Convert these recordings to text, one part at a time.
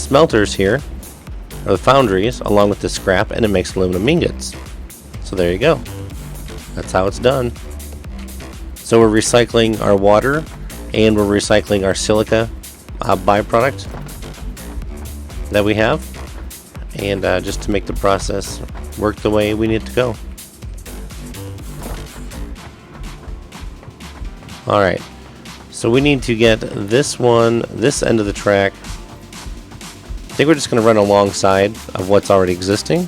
smelters here, or the foundries, along with the scrap, and it makes aluminum ingots. So there you go. That's how it's done. So we're recycling our water, and we're recycling our silica byproduct that we have, and just to make the process work the way we need it to go. Alright, so we need to get this end of the track. I think we're just going to run alongside of what's already existing.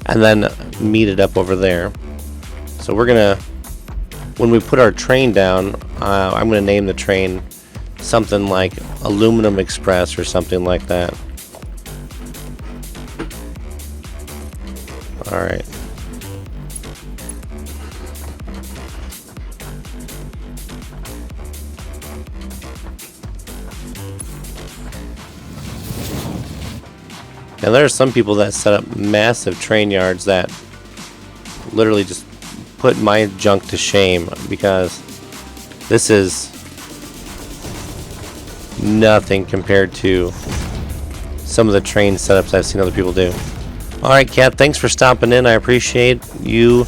And then meet it up over there. So we're going to, when we put our train down, I'm going to name the train something like Aluminum Express or something like that. Alright. Now there are some people that set up massive train yards that literally just put my junk to shame, because this is nothing compared to some of the train setups I've seen other people do. Alright, Kat, thanks for stopping in. I appreciate you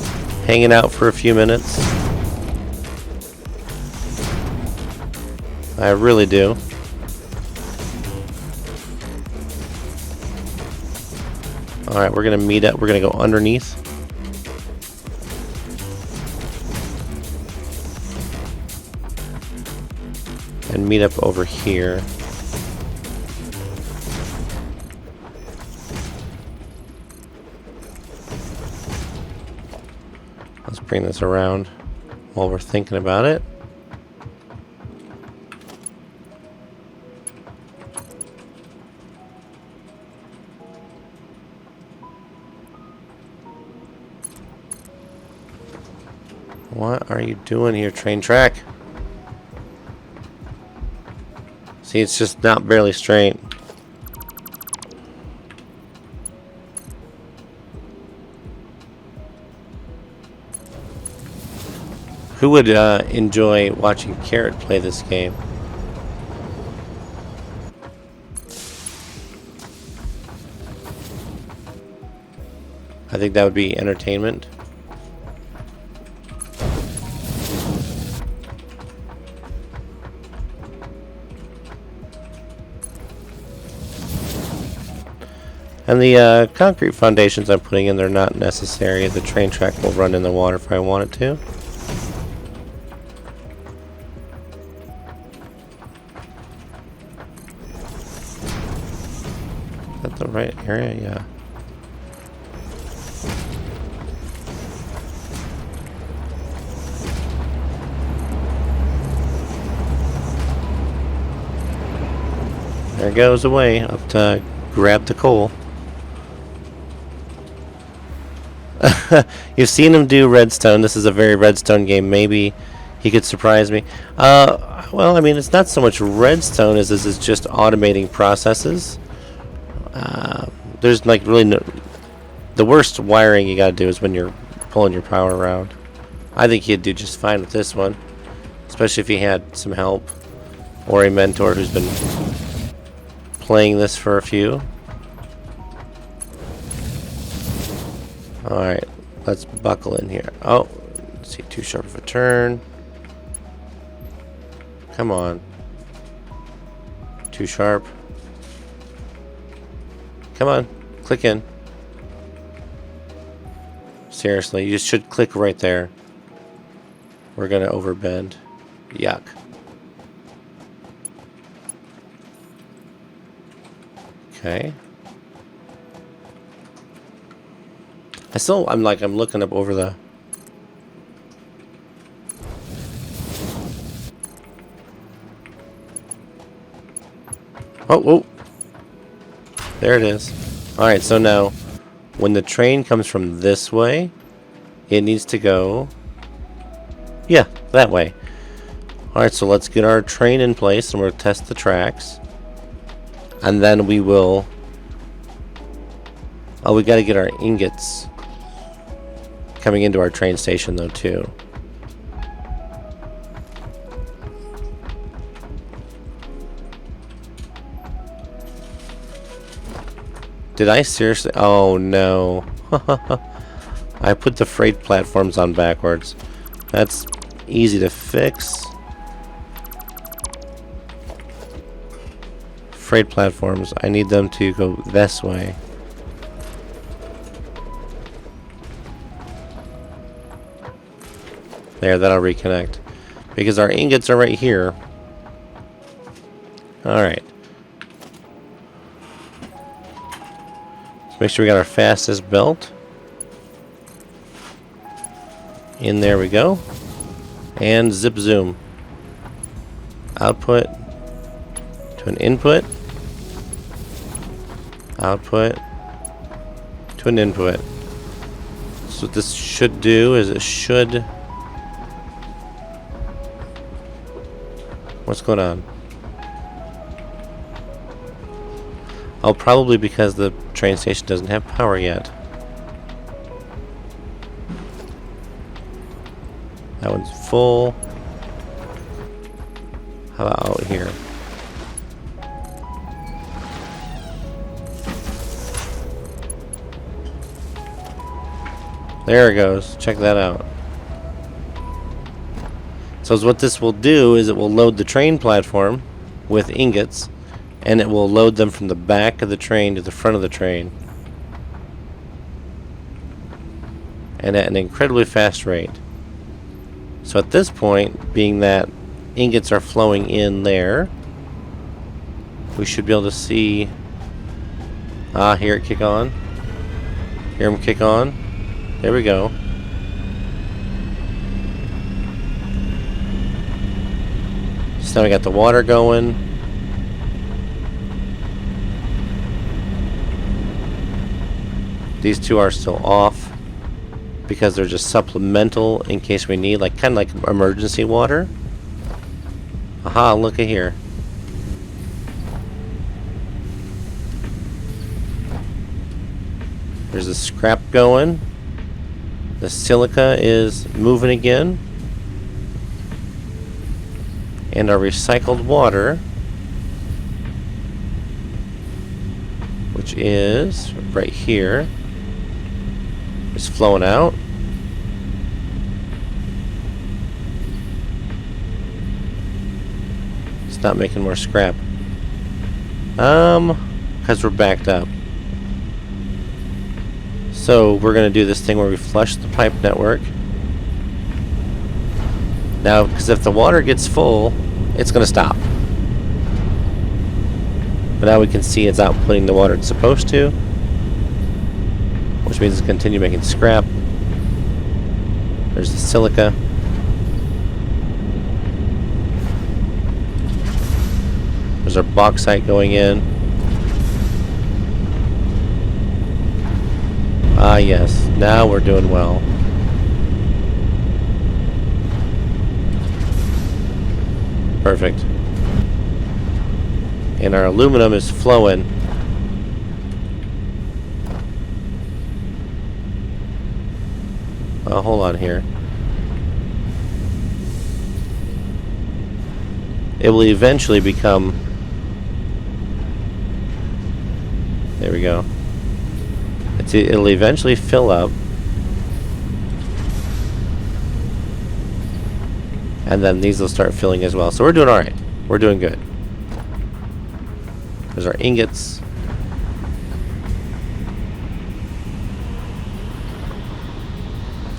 hanging out for a few minutes. I really do. Alright, we're going to meet up. We're going to go underneath. And meet up over here. Let's bring this around while we're thinking about it. What are you doing here, train track? See, it's just not barely straight. Who would enjoy watching Carrot play this game? I think that would be entertainment. And the concrete foundations I'm putting in, they're not necessary. The train track will run in the water if I want it to. Is that the right area? Yeah. There it goes away up to grab the coal. You've seen him do redstone. This is a very redstone game. Maybe he could surprise me. Well, I mean, it's not so much redstone as this is just automating processes. There's like really no... The worst wiring you gotta do is when you're pulling your power around. I think he'd do just fine with this one, especially if he had some help or a mentor who's been playing this for a few. Alright, let's buckle in here. Oh, let's see, too sharp of a turn. Come on. Too sharp. Come on, click in. Seriously, you just should click right there. We're gonna overbend. Yuck. Okay. I'm looking up over the... Oh. There it is. Alright, so now, when the train comes from this way, it needs to go... Yeah, that way. Alright, so let's get our train in place, and we'll test the tracks. And then we will... Oh, we gotta get our ingots. coming into our train station though too. Did I seriously? Oh no. I put the freight platforms on backwards. That's easy to fix. Freight platforms, I need them to go this way. There, that'll reconnect. Because our ingots are right here. Alright. Let's make sure we got our fastest belt. In there we go. And zip zoom. Output to an input. Output to an input. So what this should do is it should... What's going on? Oh, probably because the train station doesn't have power yet. That one's full. How about out here? There it goes. Check that out. So what this will do is it will load the train platform with ingots, and it will load them from the back of the train to the front of the train. And at an incredibly fast rate. So at this point, being that ingots are flowing in there, we should be able to see... hear it kick on. Hear them kick on. There we go. So now we got the water going. These two are still off because they're just supplemental in case we need, like kind of like emergency water. Aha, look at here. There's the scrap going. The silica is moving again. And our recycled water, which is right here, is flowing out. It's not making more scrap. Because we're backed up. So we're going to do this thing where we flush the pipe network. Now, because if the water gets full, it's going to stop. But now we can see it's outputting the water it's supposed to, which means it's continue making scrap. There's the silica. There's our bauxite going in. Ah, yes. Now we're doing well. Perfect. And our aluminum is flowing. Oh, hold on here. It will eventually become... There we go. It'll eventually fill up. And then these will start filling as well. So we're doing alright. We're doing good. There's our ingots.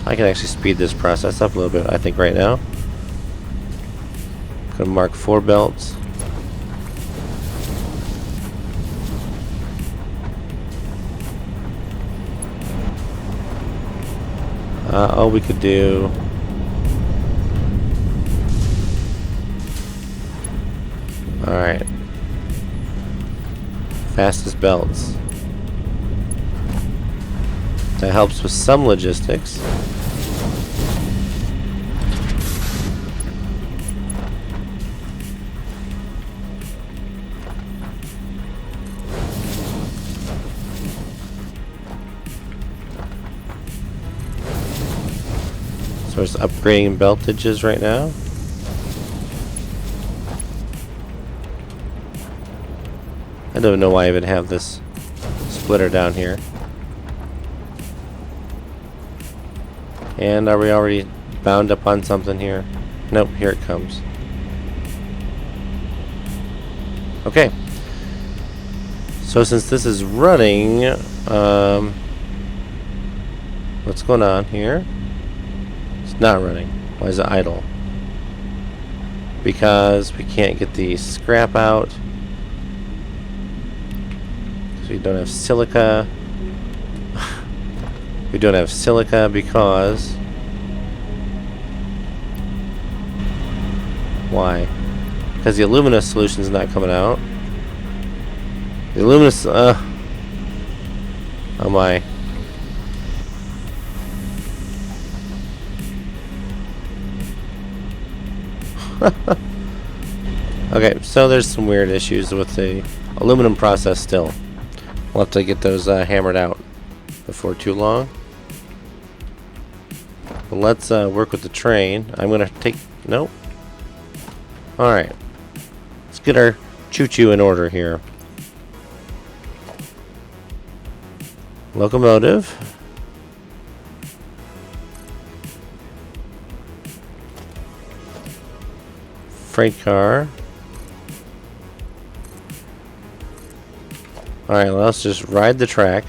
I can actually speed this process up a little bit, I think, right now. Gonna mark 4 belts. All we could do... Alright. Fastest belts. That helps with some logistics. So it's upgrading beltages right now. I don't know why I even have this splitter down here. And are we already bound up on something here? Nope, here it comes. Okay. So since this is running, what's going on here? It's not running. Why is it idle? Because we can't get the scrap out. So we don't have silica. We don't have silica because... Why? Because the alumina solution's not coming out. The alumina... oh my. Okay, so there's some weird issues with the aluminum process still. We'll have to get those hammered out before too long. But let's work with the train. I'm gonna take... Nope. Alright. Let's get our choo-choo in order here. Locomotive. Freight car. Alright, well, let's just ride the track.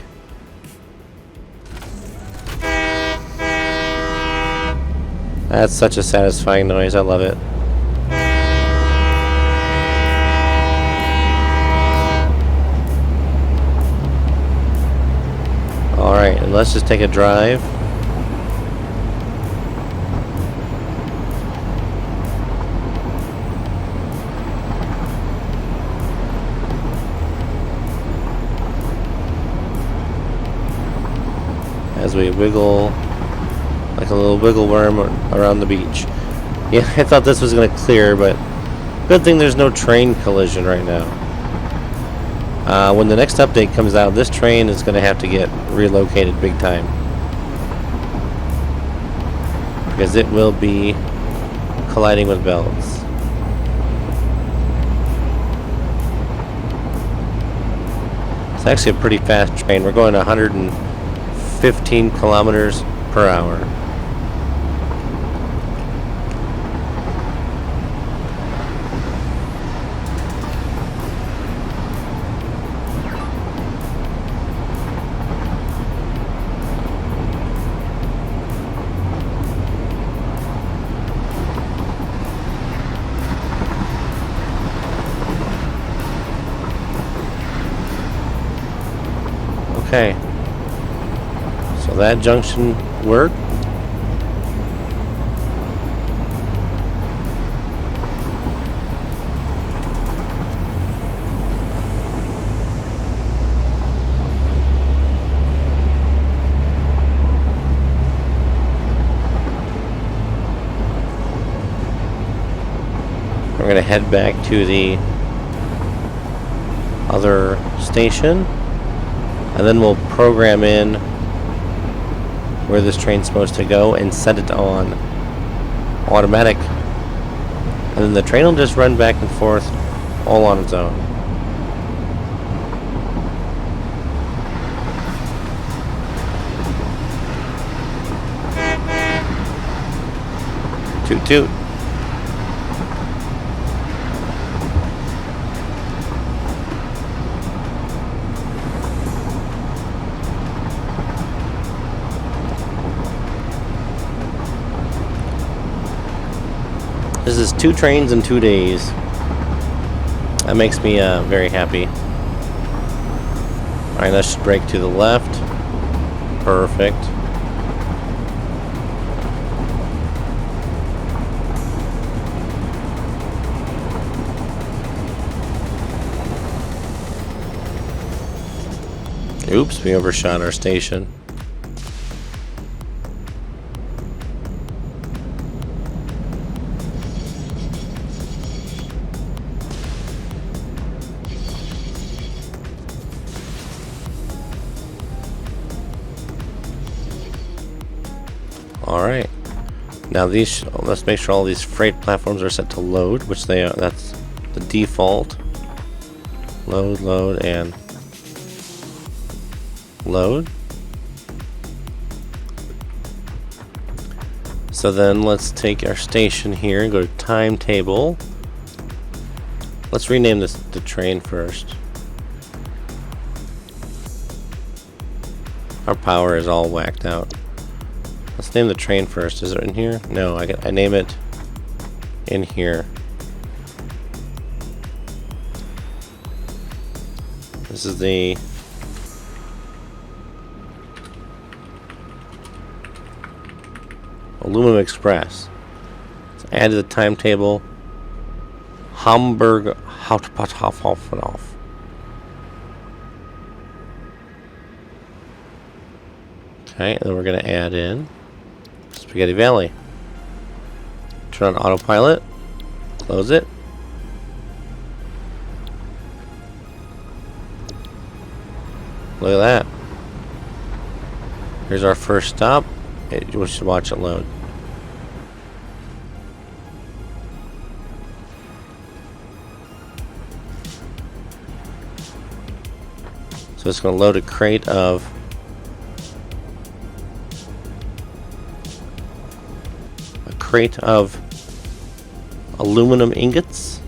That's such a satisfying noise, I love it. Alright, and let's just take a drive. As we wiggle like a little wiggle worm around the beach. Yeah, I thought this was going to clear, but good thing there's no train collision right now. When the next update comes out, this train is going to have to get relocated big time. Because it will be colliding with belts. It's actually a pretty fast train. We're going 115 kilometers per hour. Okay, so that junction worked. We're going to head back to the other station. And then we'll program in where this train's supposed to go and set it on automatic. And then the train will just run back and forth all on its own. Toot toot. This is 2 trains in 2 days. That makes me very happy. Alright, let's just brake to the left. Perfect. Oops, we overshot our station. Alright, Now let's make sure all these freight platforms are set to load, which they are. That's the default. Load, load, and load. So then let's take our station here and go to timetable. Let's rename the train first. Our power is all whacked out. Let's name the train first. Is it in here? No, I name it in here. This is the Aluminum Express. So add to the timetable. Hamburg Hauptbahnhof. Okay, and then we're going to add in Spaghetti Valley. Turn on autopilot. Close it. Look at that. Here's our first stop. We should watch it load. So it's going to load a crate of aluminum ingots.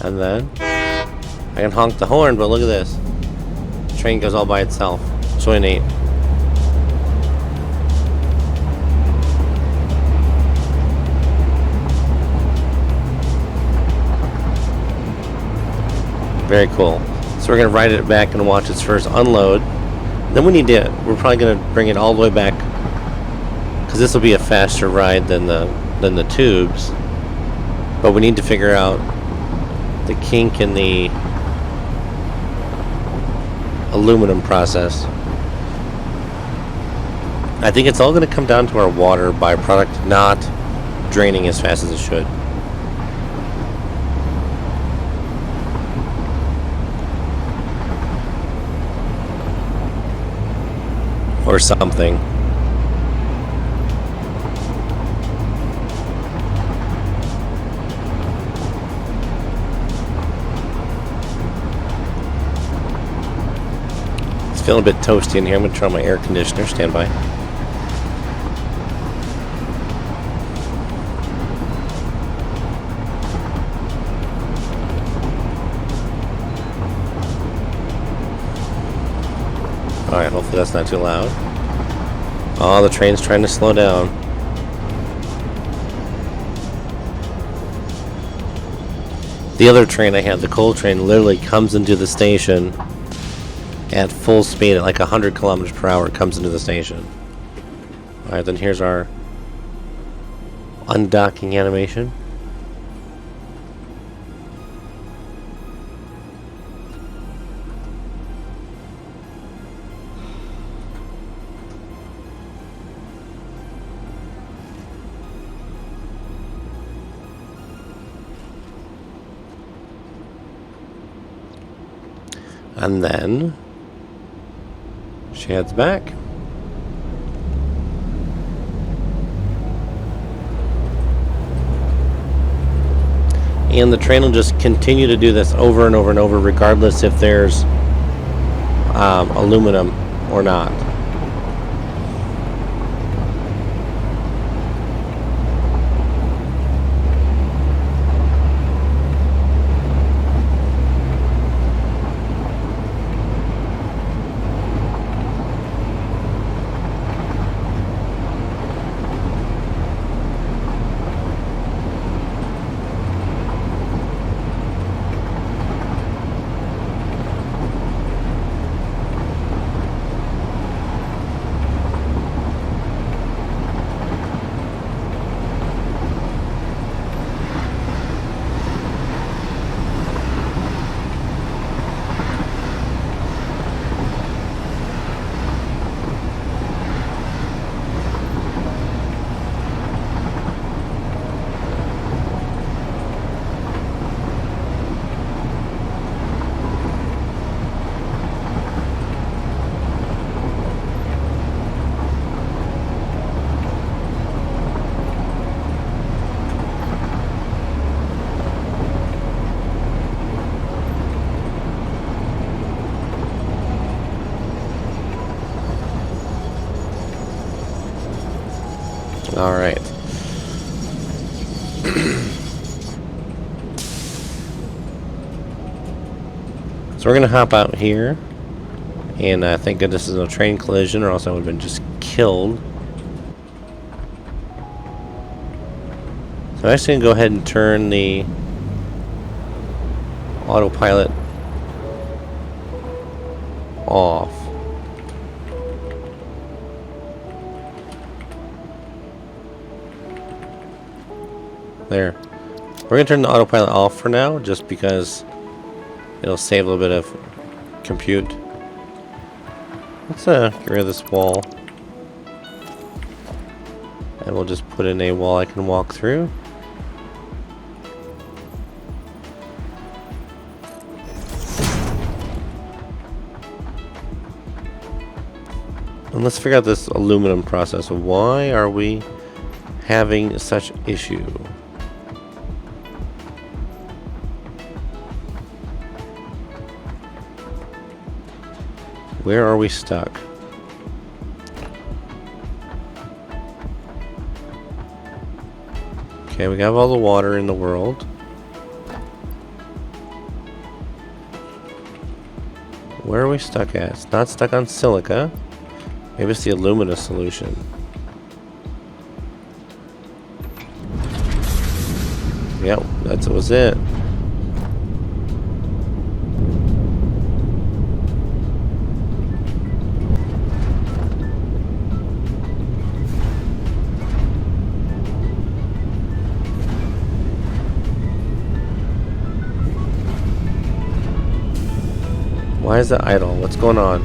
And then I can honk the horn, but look at this. The train goes all by itself. It's really neat. Very cool. So we're going to ride it back and watch its first unload. Then we're probably going to bring it all the way back, because this will be a faster ride than the tubes. But we need to figure out the kink in the aluminum process. I think it's all going to come down to our water byproduct not draining as fast as it should. Or something. It's feeling a bit toasty in here. I'm going to turn on my air conditioner. Stand by. Alright, hopefully that's not too loud. Oh, the train's trying to slow down. The other train I had, the coal train, literally comes into the station at full speed, at like 100 kilometers per hour. It comes into the station. Alright, then here's our undocking animation. And then she heads back. And the train will just continue to do this over and over and over, regardless if there's aluminum or not. Alright. So we're gonna hop out here. And thank goodness there's no train collision, or else I would have been just killed. So I'm actually gonna go ahead and turn the autopilot off. There. We're gonna turn the autopilot off for now, just because it'll save a little bit of compute. Let's get rid of this wall. And we'll just put in a wall I can walk through. And let's figure out this aluminum process. Why are we having such issue? Where are we stuck? Okay, we have all the water in the world. Where are we stuck at? It's not stuck on silica. Maybe it's the alumina solution. Yep, that was it. Why is it idle? What's going on?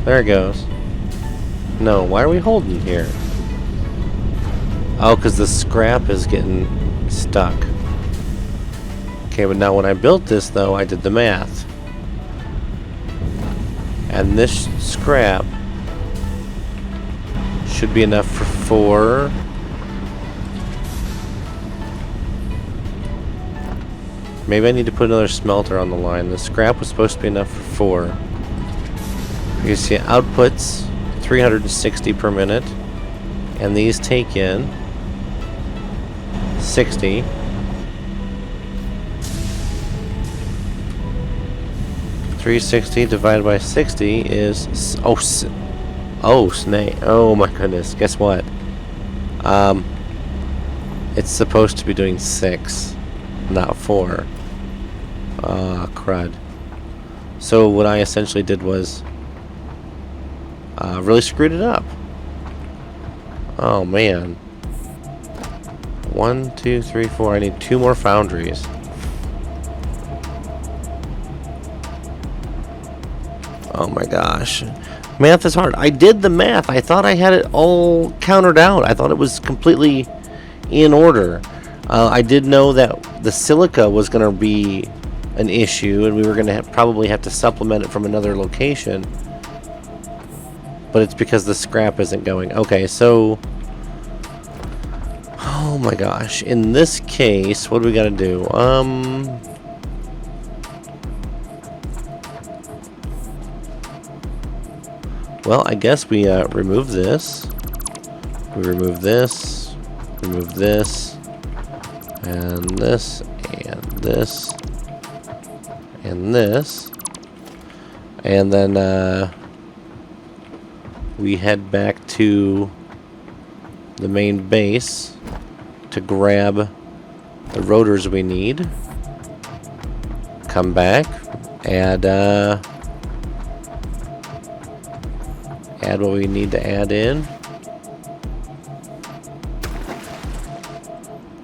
There it goes. No, why are we holding here? Oh, because the scrap is getting stuck. Okay, but now when I built this, though, I did the math. And this scrap should be enough for 4. Maybe I need to put another smelter on the line. The scrap was supposed to be enough for 4. You can see outputs 360 per minute, and these take in 60. $360 divided by 60 is snake. Oh my goodness! Guess what? It's supposed to be doing 6, not 4. Crud. So what I essentially did was really screwed it up. Oh man. 1, 2, 3, 4. I need 2 more foundries. Oh my gosh. Math is hard. I did the math. I thought I had it all countered out. I thought it was completely in order. I did know that the silica was going to be an issue, and we were going to probably have to supplement it from another location. But it's because the scrap isn't going. Okay, so... Oh my gosh. In this case, what do we got to do? Well, I guess we remove this. We remove this. Remove this. And this. And this. And this. And then we head back to the main base to grab the rotors we need. Come back. Add what we need to add in.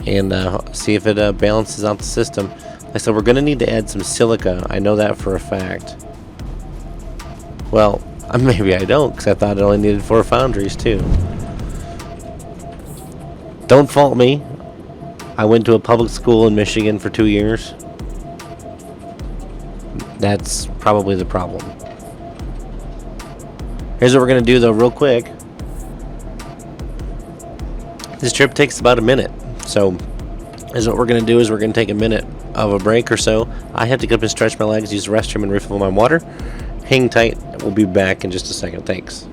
And see if it balances out the system. Like I said, we're going to need to add some silica. I know that for a fact. Well, maybe I don't, because I thought it only needed 4 foundries too. Don't fault me. I went to a public school in Michigan for 2 years. That's probably the problem. Here's what we're going to do though real quick. This trip takes about a minute. So is what we're going to do is we're going to take a minute of a break or so. I have to get up and stretch my legs, use the restroom, and refill my water. Hang tight. We'll be back in just a second. Thanks.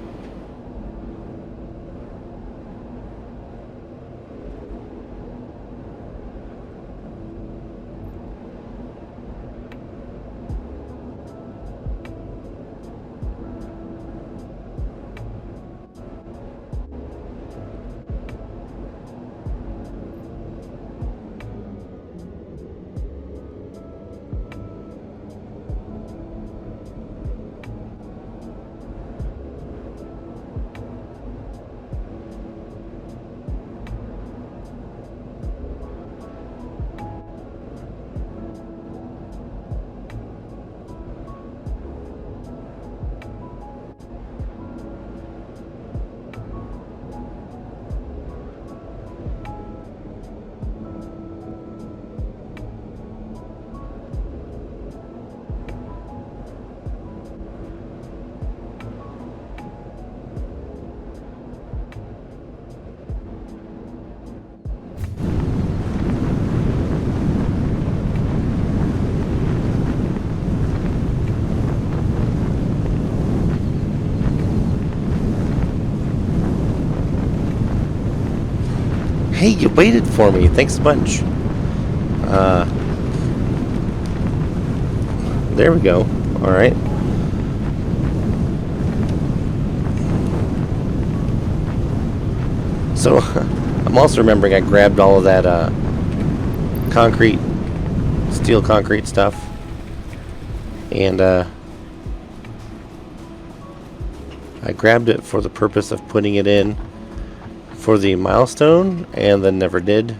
Hey, you waited for me. Thanks a bunch. There we go. All right. So, I'm also remembering I grabbed all of that steel concrete stuff. And I grabbed it for the purpose of putting it in for the milestone, and then never did.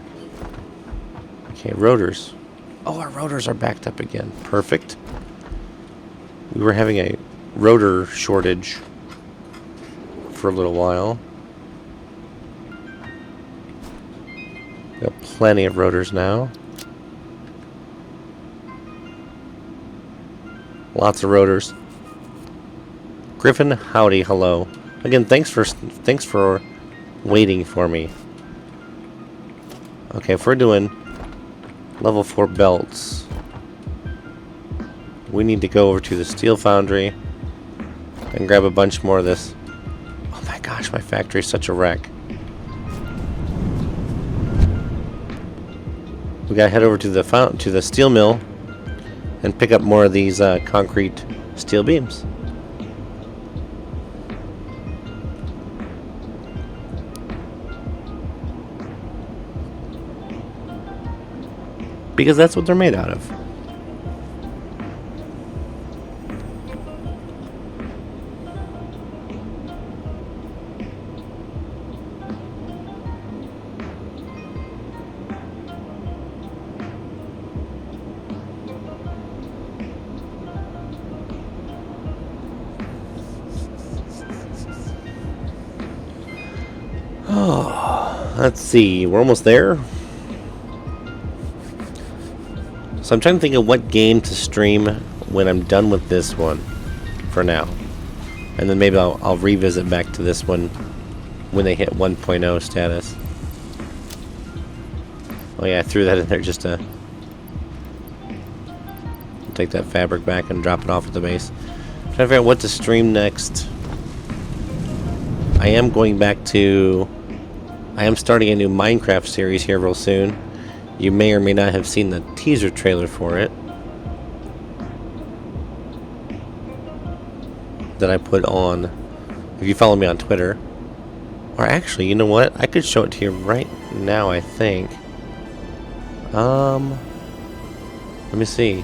Okay, rotors. Oh, our rotors are backed up again. Perfect. We were having a rotor shortage for a little while. Got plenty of rotors now. Lots of rotors. Griffin, howdy, hello. Again, thanks for waiting for me. Okay, if we're doing level 4 belts, we need to go over to the steel foundry and grab a bunch more of this. Oh my gosh, my factory is such a wreck. We gotta head over to the steel mill and pick up more of these concrete steel beams. Because that's what they're made out of. Oh, let's see. We're almost there. So I'm trying to think of what game to stream when I'm done with this one for now. And then maybe I'll revisit back to this one when they hit 1.0 status. Oh yeah, I threw that in there just to take that fabric back and drop it off at the base. I'm trying to figure out what to stream next. I am starting a new Minecraft series here real soon. You may or may not have seen the teaser trailer for it that I put on, if you follow me on Twitter. Or actually, you know what? I could show it to you right now, I think. Let me see.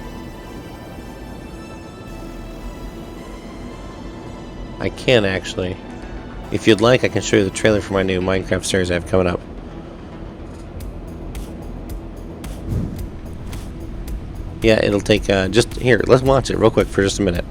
I can actually. If you'd like, I can show you the trailer for my new Minecraft series I have coming up. Yeah, it'll take, just here, let's watch it real quick for just a minute.